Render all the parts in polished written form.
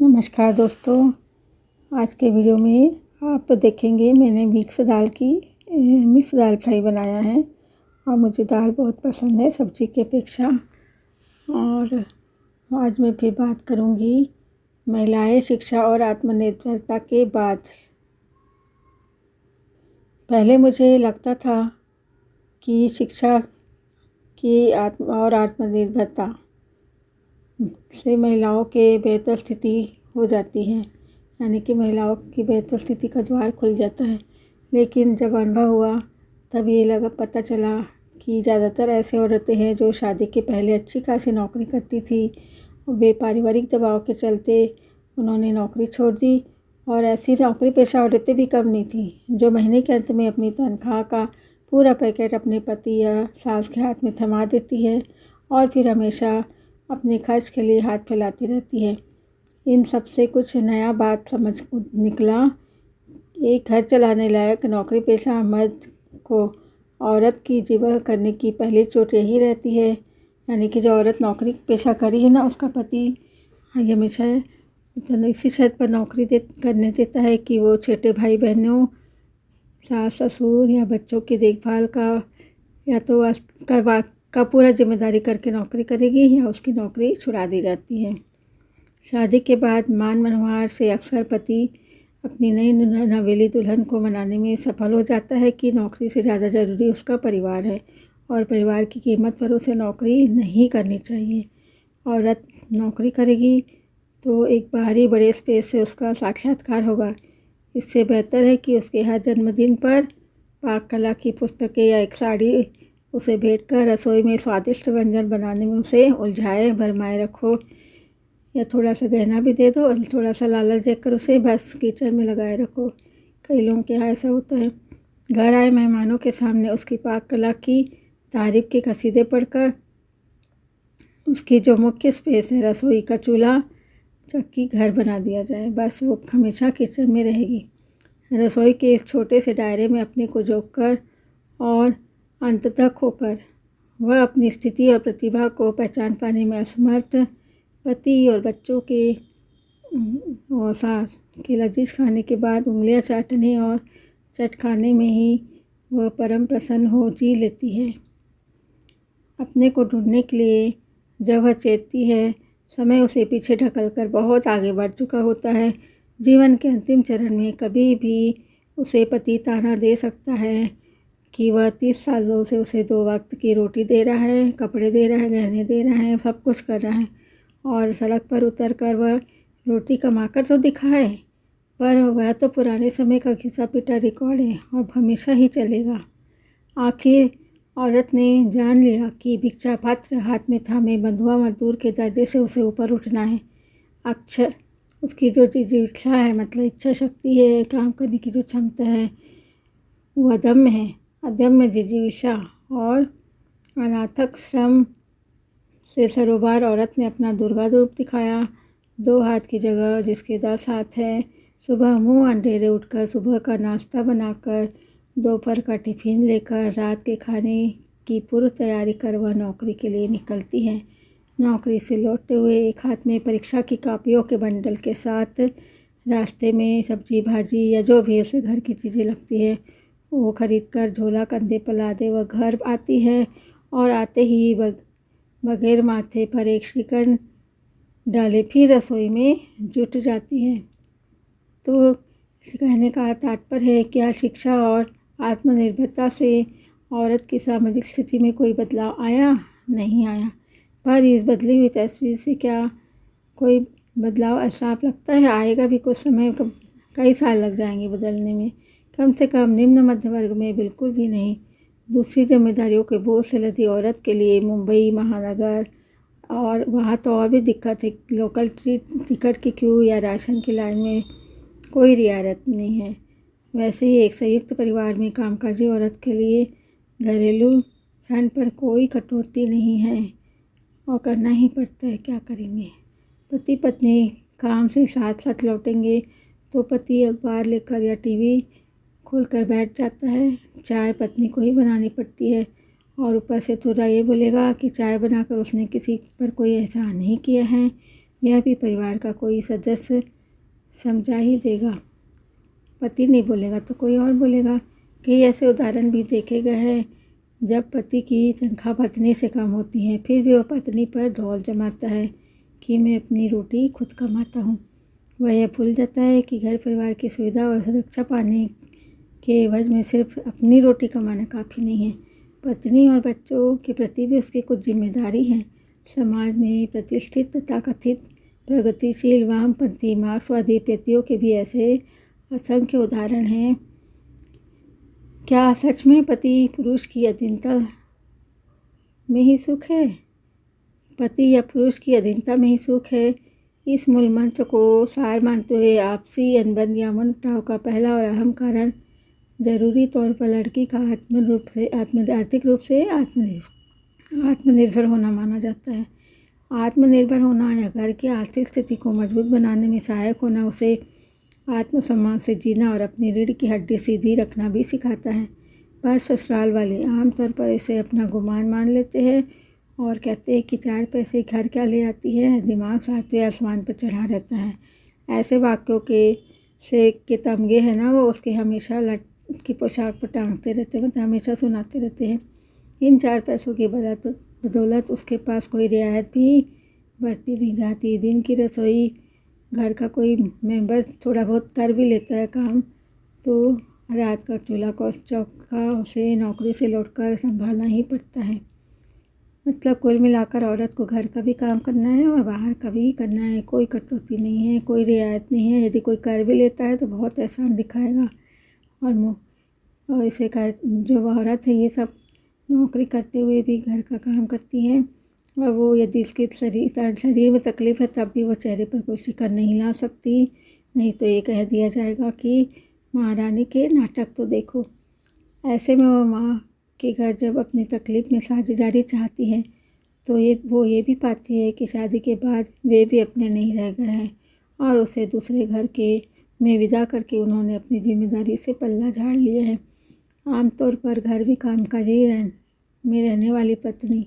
नमस्कार दोस्तों, आज के वीडियो में आप देखेंगे मैंने मिक्स दाल फ्राई बनाया है और मुझे दाल बहुत पसंद है सब्जी की अपेक्षा। और आज मैं फिर बात करूंगी महिलाएं शिक्षा और आत्मनिर्भरता के बाद। पहले मुझे लगता था कि शिक्षा की आत्मनिर्भरता से महिलाओं के बेहतर स्थिति हो जाती है, यानी कि महिलाओं की बेहतर स्थिति का द्वार खुल जाता है। लेकिन जब अनुभव हुआ तब ये पता चला कि ज़्यादातर ऐसे औरतें हैं जो शादी के पहले अच्छी खासी नौकरी करती थी और वे पारिवारिक दबाव के चलते उन्होंने नौकरी छोड़ दी। और ऐसी नौकरी पेशा औरतें भी कम नहीं थी जो महीने के अंत में अपनी तनख्वाह का पूरा पैकेट अपने पति या सास के हाथ में थमा देती है और फिर हमेशा अपने खर्च के लिए हाथ फैलाती रहती है। इन सब से कुछ नया बात समझ निकला। एक घर चलाने लायक नौकरी पेशा मर्द को औरत की जीवन करने की पहली चोट यही रहती है, यानी कि जो औरत नौकरी पेशा करी है ना, उसका पति हमेशा इसी शर्त पर नौकरी करने देता है कि वो छोटे भाई बहनों, सास ससुर या बच्चों की देखभाल या तो का पूरा जिम्मेदारी करके नौकरी करेगी या उसकी नौकरी छुड़ा दी जाती है। शादी के बाद मान मनोहार से अक्सर पति अपनी नई नवेली दुल्हन को मनाने में सफल हो जाता है कि नौकरी से ज़्यादा ज़रूरी उसका परिवार है और परिवार की कीमत पर उसे नौकरी नहीं करनी चाहिए। औरत नौकरी करेगी तो एक बाहरी बड़े स्पेस से उसका साक्षात्कार होगा। इससे बेहतर है कि उसके हर जन्मदिन पर पाक कला की पुस्तकें या एक साड़ी उसे भेंट कर रसोई में स्वादिष्ट व्यंजन बनाने में उसे उलझाए भरमाए रखो, या थोड़ा सा गहना भी दे दो और थोड़ा सा लालच देकर उसे बस किचन में लगाए रखो। कई लोगों के यहाँ ऐसा होता है। घर आए मेहमानों के सामने उसकी पाक कला की तारीफ के कसीदे पढ़कर उसकी जो मुख्य स्पेस है, रसोई का चूल्हा चक्की घर बना दिया जाए, बस वो हमेशा किचन में रहेगी। रसोई के इस छोटे से दायरे में अपने को जोक कर और अंततः खोकर वह अपनी स्थिति और प्रतिभा को पहचान पाने में असमर्थ पति और बच्चों के और सास के लजीज खाने के बाद उंगलियां चाटने और चटखाने में ही वह परम प्रसन्न हो जी लेती है। अपने को ढूंढने के लिए जब वह चेतती है, समय उसे पीछे ढकलकर बहुत आगे बढ़ चुका होता है। जीवन के अंतिम चरण में कभी भी उसे पति ताना दे सकता है कि वह 30 सालों से उसे 2 वक्त की रोटी दे रहा है, कपड़े दे रहा है, गहने दे रहा है, सब कुछ कर रहा है और सड़क पर उतरकर वह रोटी कमाकर तो दिखाए, पर वह तो पुराने समय का घिसा पिटा रिकॉर्ड है और हमेशा ही चलेगा। आखिर औरत ने जान लिया कि भिक्षा पात्र हाथ में थामे बंधुआ मजदूर के दर्जे से उसे ऊपर उठना है। अक्षर उसकी जो जिज्ञासा है, मतलब इच्छा शक्ति है, काम करने की जो क्षमता है, वो अदम्य जिज्ञासा और अनाथक श्रम से सरोबार औरत ने अपना दुर्गा रूप दिखाया। 2 हाथ की जगह जिसके 10 हाथ है। सुबह मुंह अंधेरे उठकर सुबह का नाश्ता बनाकर, दोपहर का टिफिन लेकर, रात के खाने की पूर्व तैयारी कर वह नौकरी के लिए निकलती है। नौकरी से लौटते हुए एक हाथ में परीक्षा की कॉपियों के बंडल के साथ रास्ते में सब्जी भाजी या जो भी उसे घर की चीज़ें लगती है वो खरीद कर झोला कंधे पर लादे वह घर आती है और आते ही बगैर माथे पर एक श्रीखंड डाले फिर रसोई में जुट जाती है। तो कहने का तात्पर्य है क्या शिक्षा और आत्मनिर्भरता से औरत की सामाजिक स्थिति में कोई बदलाव आया? नहीं आया। पर इस बदली हुई तस्वीर से क्या कोई बदलाव साफ लगता है? आएगा भी, कुछ समय, कई साल लग जाएंगे बदलने में। कम से कम निम्न मध्य वर्ग में बिल्कुल भी नहीं। दूसरी जिम्मेदारियों के बोझ से लदी औरत के लिए मुंबई महानगर और वहाँ तो और भी दिक्कत है। लोकल टिकट की क्यू या राशन की लाइन में कोई रियायत नहीं है। वैसे ही एक संयुक्त परिवार में कामकाजी औरत के लिए घरेलू फ्रंट पर कोई कटौती नहीं है और करना ही पड़ता है। क्या करेंगे? पति पत्नी काम से साथ साथ लौटेंगे तो पति अखबार लेकर या टीवी खोलकर बैठ जाता है। चाय पत्नी को ही बनानी पड़ती है और ऊपर से थोड़ा ये बोलेगा कि चाय बनाकर उसने किसी पर कोई एहसान नहीं किया है। यह भी परिवार का कोई सदस्य समझा ही देगा। पति नहीं बोलेगा तो कोई और बोलेगा। कई ऐसे उदाहरण भी देखे गए हैं जब पति की तनख्वाह पत्नी से कम होती है, फिर भी वह पत्नी पर धौल जमाता है कि मैं अपनी रोटी खुद कमाता हूँ। वह यह भूल जाता है कि घर परिवार की सुविधा और सुरक्षा पाने के एवज में सिर्फ अपनी रोटी कमाना काफ़ी नहीं है, पत्नी और बच्चों के प्रति भी उसकी कुछ जिम्मेदारी है। समाज में प्रतिष्ठित तथा कथित प्रगतिशील वामपंथी मार्क्सवादी व्यक्तियों के भी ऐसे असंख्य उदाहरण हैं। क्या सच में पति पुरुष की अधीनता में ही सुख है? पति या पुरुष की अधीनता में ही सुख है? इस मूल मंत्र को सार मानते हुए आपसी अनबन या मनमुटाव का पहला और अहम कारण जरूरी तौर पर लड़की का आर्थिक रूप से आत्मनिर्भर होना माना जाता है। आत्मनिर्भर होना या घर की आर्थिक स्थिति को मजबूत बनाने में सहायक होना उसे आत्मसम्मान से जीना और अपनी रीढ़ की हड्डी सीधी रखना भी सिखाता है। पर ससुराल वाले आमतौर पर इसे अपना गुमान मान लेते हैं और कहते हैं कि 4 पैसे घर क्या ले आती है, दिमाग 7वें आसमान पर चढ़ा रहता है। ऐसे वाक्यों के तमगे है ना, वो उसके हमेशा की पोशाक पर टांगते रहते हैं, मतलब हमेशा सुनाते रहते हैं। इन 4 पैसों की बदौलत उसके पास कोई रियायत भी बरती नहीं जाती। दिन की रसोई घर का कोई मेंबर थोड़ा बहुत कर भी लेता है काम, तो रात का चूल्हा चौका उसे नौकरी से लौटकर संभालना ही पड़ता है। मतलब कुल मिलाकर औरत को घर का भी काम करना है और बाहर का भी करना है। कोई कटौती नहीं है, कोई रियायत नहीं है। यदि कोई कर भी लेता है तो बहुत एहसान दिखाएगा और इसे जो औरत है ये सब नौकरी करते हुए भी घर का काम करती है, और वो यदि इसके शरीर में तकलीफ़ है तब भी वो चेहरे पर कोई शिकन नहीं ला सकती, नहीं तो ये कह दिया जाएगा कि महारानी के नाटक तो देखो। ऐसे में वो माँ के घर जब अपनी तकलीफ़ में साझेदारी चाहती है तो वो ये भी पाती है कि शादी के बाद वे भी अपने नहीं रह गए हैं और उसे दूसरे घर में विदा करके उन्होंने अपनी जिम्मेदारी से पल्ला झाड़ लिया है। आमतौर पर घर भी कामकाजी में रहने वाली पत्नी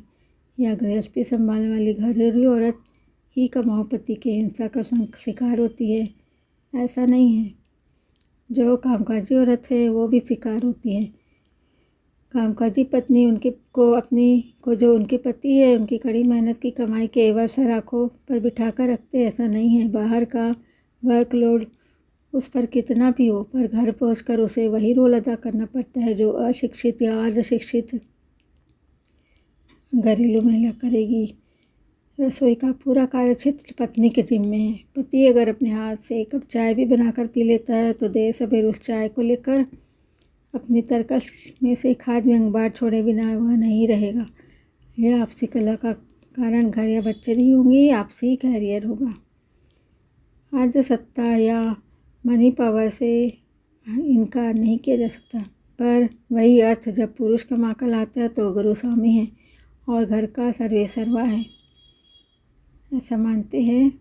या गृहस्थी संभालने वाली घरेलू औरत ही कमाऊपति के हिंसा का शिकार होती है। ऐसा नहीं है, जो कामकाजी औरत है वो भी शिकार होती है। कामकाजी पत्नी जो उनके पति है उनकी कड़ी मेहनत की कमाई के एवज सर आँखों पर बिठा कर रखते, ऐसा नहीं है। बाहर का वर्कलोड उस पर कितना भी हो, पर घर पहुंचकर उसे वही रोल अदा करना पड़ता है जो अशिक्षित या अर्धशिक्षित घरेलू महिला करेगी। रसोई का पूरा कार्यक्षेत्र पत्नी के जिम्मे है। पति अगर अपने हाथ से एक कप चाय भी बनाकर पी लेता है तो देर सवेर उस चाय को लेकर अपनी तरकश में से खाद में अंगबार छोड़े बिना वह नहीं रहेगा। यह आपसी कलह का कारण घर या बच्चे नहीं होंगे, आपसी कैरियर होगा। अर्धसत्ता या मनी पावर से इनकार नहीं किया जा सकता, पर वही अर्थ जब पुरुष कमा कर लाता है तो गुरुस्वामी है और घर का सर्वेसर्वा है, ऐसा मानते हैं।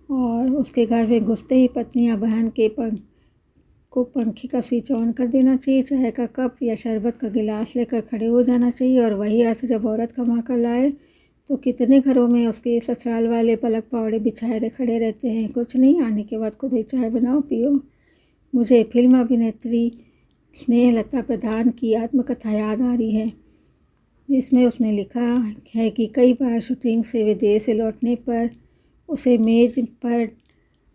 और उसके घर में घुसते ही पत्नी या बहन को पंखे का स्विच ऑन कर देना चाहिए, चाय का कप या शरबत का गिलास लेकर खड़े हो जाना चाहिए। और वही अर्थ जब औरत कमा कर लाए तो कितने घरों में उसके ससुराल वाले पलक पावड़े बिछाए खड़े रहते हैं, कुछ नहीं, आने के बाद खुद ही चाय बनाओ पियो। मुझे फिल्म अभिनेत्री स्नेहलता प्रधान की आत्मकथा याद आ रही है, जिसमें उसने लिखा है कि कई बार शूटिंग से विदेश से लौटने पर उसे मेज पर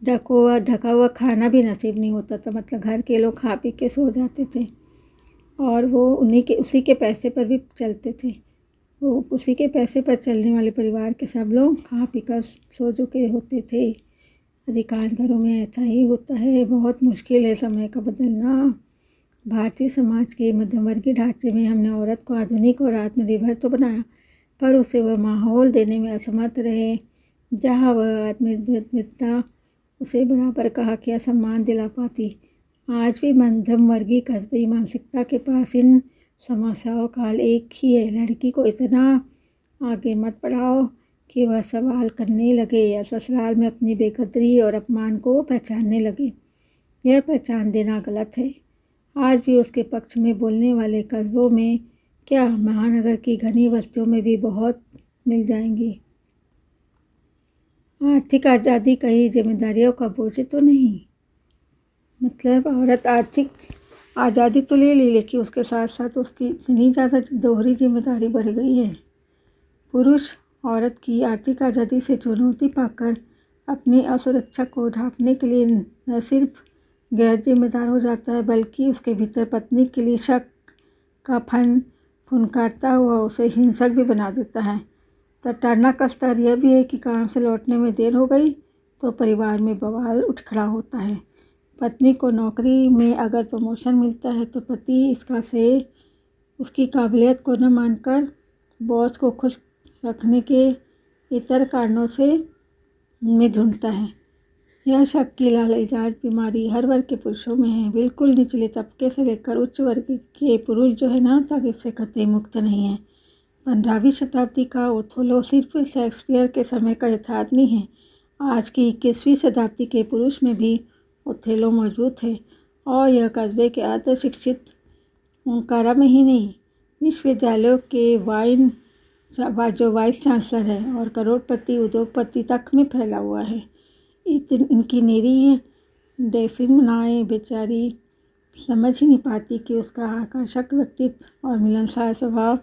ढका हुआ खाना भी नसीब नहीं होता था। मतलब घर के लोग खा पी के सो जाते थे और वो उसी के पैसे पर भी चलते थे। वो उसी के पैसे पर चलने वाले परिवार के सब लोग खा पी कर सो चुके होते थे। अधिकांश घरों में ऐसा ही होता है। बहुत मुश्किल है समय का बदलना। भारतीय समाज के मध्यवर्गीय ढांचे में हमने औरत को आधुनिक और आत्मनिर्भर तो बनाया, पर उसे वह माहौल देने में असमर्थ रहे जहाँ वह आत्मनिर्भरता उसे बराबर का हक या सम्मान दिला पाती। आज भी मध्यम वर्गीय कस्बी मानसिकता के पास इन समस्याओं का हल एक ही है, लड़की को इतना आगे मत बढ़ाओ कि वह सवाल करने लगे या ससुराल में अपनी बेकदरी और अपमान को पहचानने लगे। यह पहचान देना गलत है। आज भी उसके पक्ष में बोलने वाले कस्बों में क्या, महानगर की घनी बस्तियों में भी बहुत मिल जाएंगी। आर्थिक आज़ादी कई जिम्मेदारियों का बोझ तो नहीं, मतलब औरत आर्थिक आज़ादी तो ले ली, लेकिन उसके साथ साथ उसकी इतनी ज़्यादा दोहरी जिम्मेदारी बढ़ गई है। पुरुष औरत की आर्थिक आज़ादी से चुनौती पाकर अपनी असुरक्षा को ढांपने के लिए न सिर्फ गैर जिम्मेदार हो जाता है, बल्कि उसके भीतर पत्नी के लिए शक का फुनकारता हुआ उसे हिंसक भी बना देता है। प्रताड़ना का स्तर यह भी है कि काम से लौटने में देर हो गई तो परिवार में बवाल उठ खड़ा होता है। पत्नी को नौकरी में अगर प्रमोशन मिलता है तो पति इसका श्रेय उसकी काबिलियत को न मानकर बॉस को खुश रखने के इतर कारणों से में ढूंढता है। यह शक की लाइलाज बीमारी हर वर्ग के पुरुषों में है। बिल्कुल निचले तबके से लेकर उच्च वर्ग के पुरुष जो है ना, तक इससे कतई मुक्त नहीं है। 15वीं शताब्दी का ओथेलो सिर्फ शेक्सपियर के समय का यथार्थ नहीं है। आज की 21वीं शताब्दी के पुरुष में भी ओथेलो मौजूद है, और यह कस्बे के अर्ध शिक्षित कारा में ही नहीं, विश्वविद्यालयों के जो वाइस चांसलर है और करोड़पति उद्योगपति तक में फैला हुआ है। इनकी निरी डेसिमनाएँ बेचारी समझ ही नहीं पाती कि उसका आकर्षक व्यक्तित्व और मिलनसार स्वभाव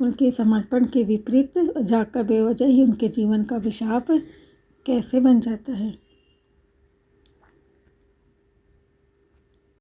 उनके समर्पण के विपरीत जाकर बेवजह ही उनके जीवन का अभिशाप कैसे बन जाता है।